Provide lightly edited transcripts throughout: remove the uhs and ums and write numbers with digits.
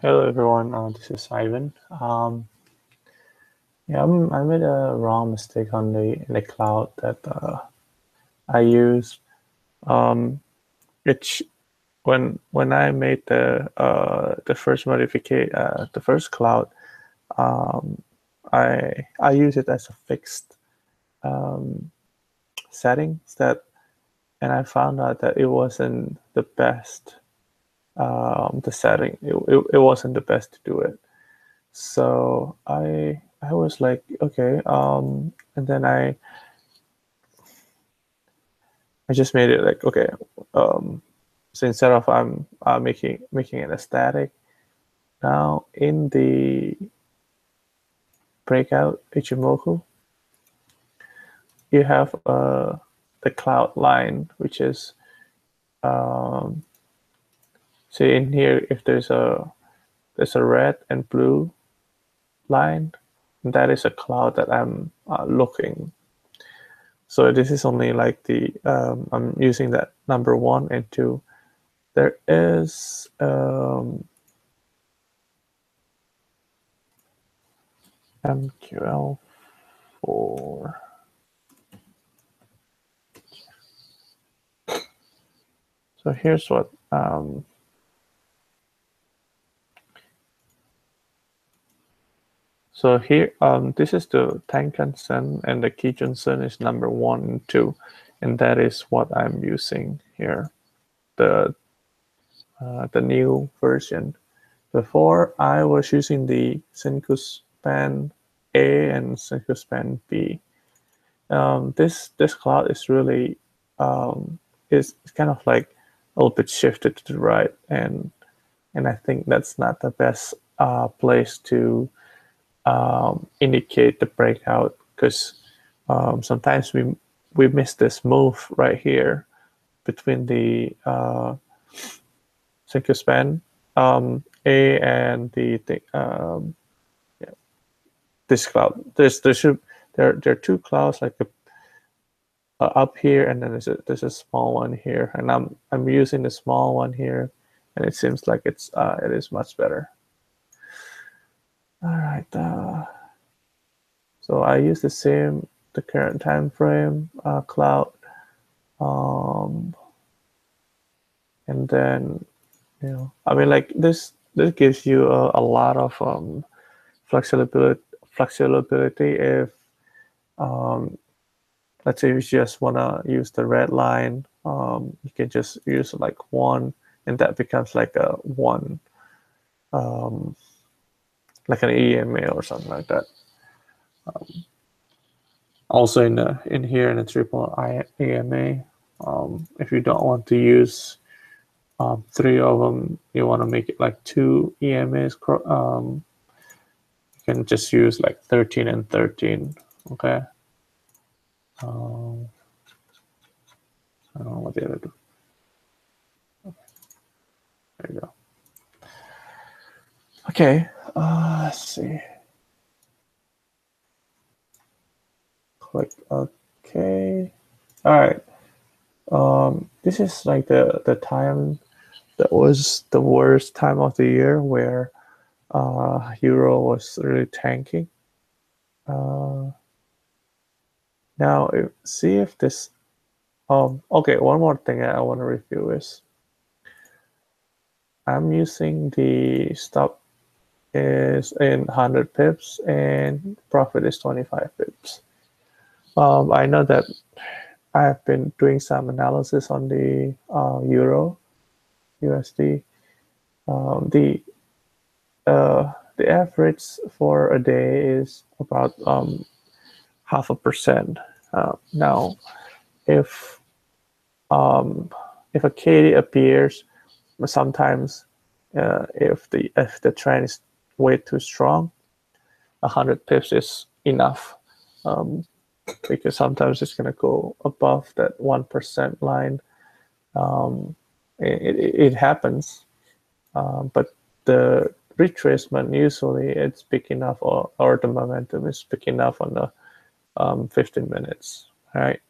Hello everyone, this is Ivan. I made a wrong mistake on the cloud that I used. Um, it's when I made the first modification, the first cloud, um, I use it as a fixed um, settings and I found out that it wasn't the best. The setting it wasn't the best to do it. So I was like, okay, and then I just made it like, okay, um, so instead of I'm making it a static, now in the breakout Ichimoku, you have the cloud line, which is um, see in here if there's a red and blue line, that is a cloud that I'm looking. So this is only like I'm using that number 1 and 2. There is MQL4. So here's what so here this is the Tenkansen and the Kijunsen is number 1 and 2, and that is what I'm using here. The new version. Before I was using the Senku Span A and Senku Span B. This cloud is really is kind of like a little bit shifted to the right, and I think that's not the best place to indicate the breakout, because sometimes we miss this move right here between the Senku Span A and this cloud. There are two clouds like up here, and then there's a small one here, and I'm using the small one here, and it seems like it is much better. All right, so I use the current time frame cloud, and then I mean, like this gives you a lot of flexibility if let's say you just want to use the red line, you can just use like 1, and that becomes like a 1, like an EMA or something like that. Also in here in the triple EMA, if you don't want to use 3 of them, you want to make it like 2 EMAs, you can just use like 13 and 13. Okay. I don't know what the other do. Okay. There you go. Okay, let's see. Click OK. All right. This is like the time that was the worst time of the year where Euro was really tanking. Now see if this. Okay, one more thing I want to review is I'm using the stop is in 100 pips and profit is 25 pips. I know that I've been doing some analysis on the Euro USD. The average for a day is about 0.5%. Now, if a KD appears, sometimes if the trend is way too strong, 100 pips is enough, because sometimes it's going to go above that 1% line. It happens, but the retracement usually it's big enough, or the momentum is big enough on the 15 minutes. All right.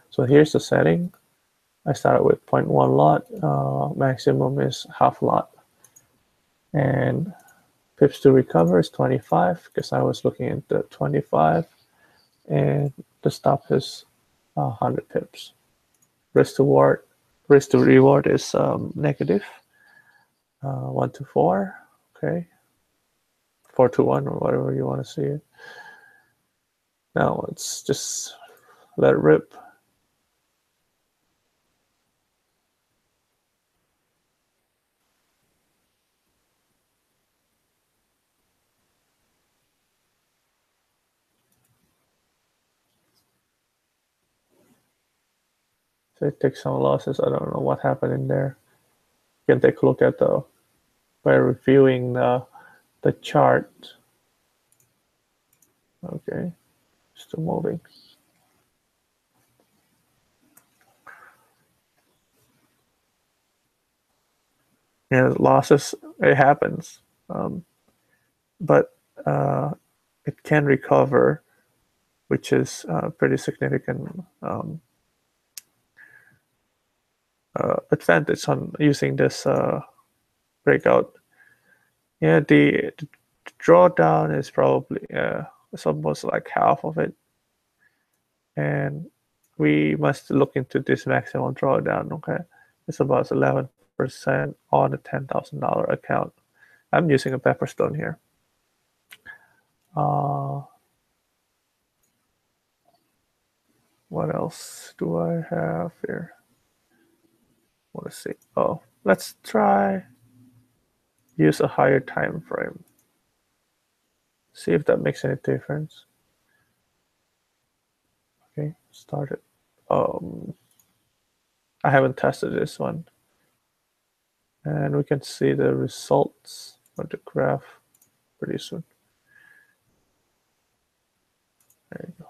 So here's the setting. I started with 0.1 lot. Maximum is half lot. And pips to recover is 25 because I was looking at the 25, and the stop is 100 pips. Risk to reward is negative 1 to 4. Okay, 4 to 1 or whatever you want to see it. Now let's just let it rip. So it takes some losses. I don't know what happened in there. You can take a look at by reviewing the chart. Okay, still moving. Yeah, losses, it happens, but it can recover, which is pretty significant advantage on using this breakout. Yeah, the drawdown is probably it's almost like half of it, and we must look into this maximum drawdown. Okay, it's about 11% on a $10,000 account. I'm using a Pepperstone here. What else do I have here? Want to see? Oh, let's try use a higher time frame. See if that makes any difference. Okay, start it. I haven't tested this one, and we can see the results of the graph pretty soon. There you go.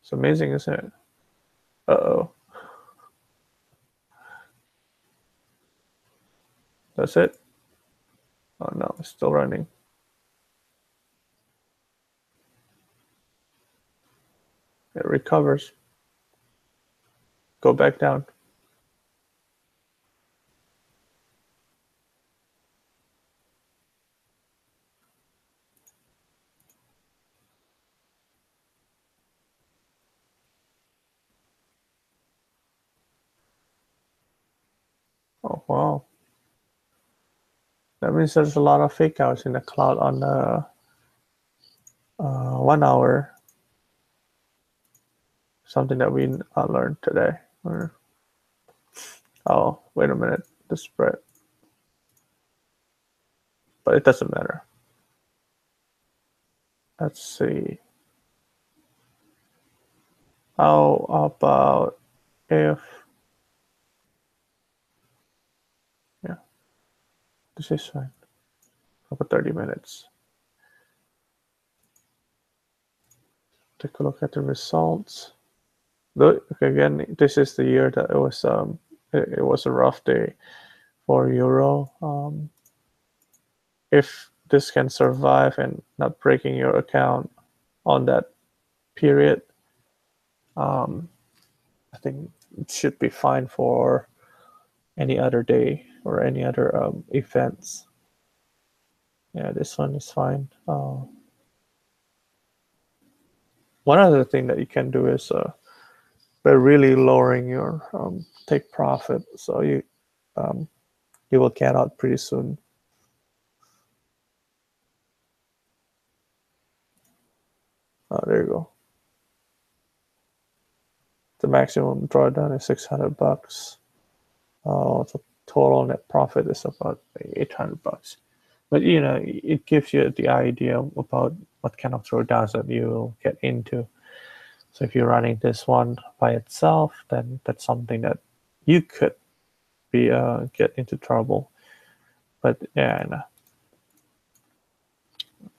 It's amazing, isn't it? Uh-oh. That's it? Oh no, it's still running. It recovers. Go back down. Oh wow. That means there's a lot of fake outs in the cloud on the 1 hour. Something that we learned today. Oh, wait a minute. The spread. But it doesn't matter. Let's see. How about if, yeah, this is fine. About 30 minutes. Take a look at the results. Look, again, this is the year that it was a rough day for euro. If this can survive and not breaking your account on that period, I think it should be fine for any other day or any other events. Yeah, this one is fine. One other thing that you can do is by really lowering your take profit, so you will get out pretty soon. There you go. The maximum drawdown is $600. The total net profit is about $800. But you know, it gives you the idea about what kind of drawdowns that you get into. So if you're running this one by itself, then that's something that you could be get into trouble. But yeah, no.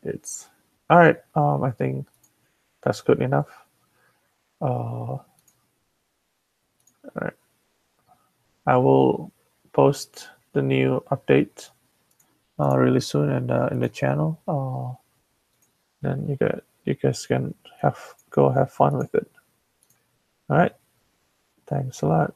It's all right. I think that's good enough. All right. I will post the new update really soon and in the channel. Then you guys can have fun with it. All right. Thanks a lot.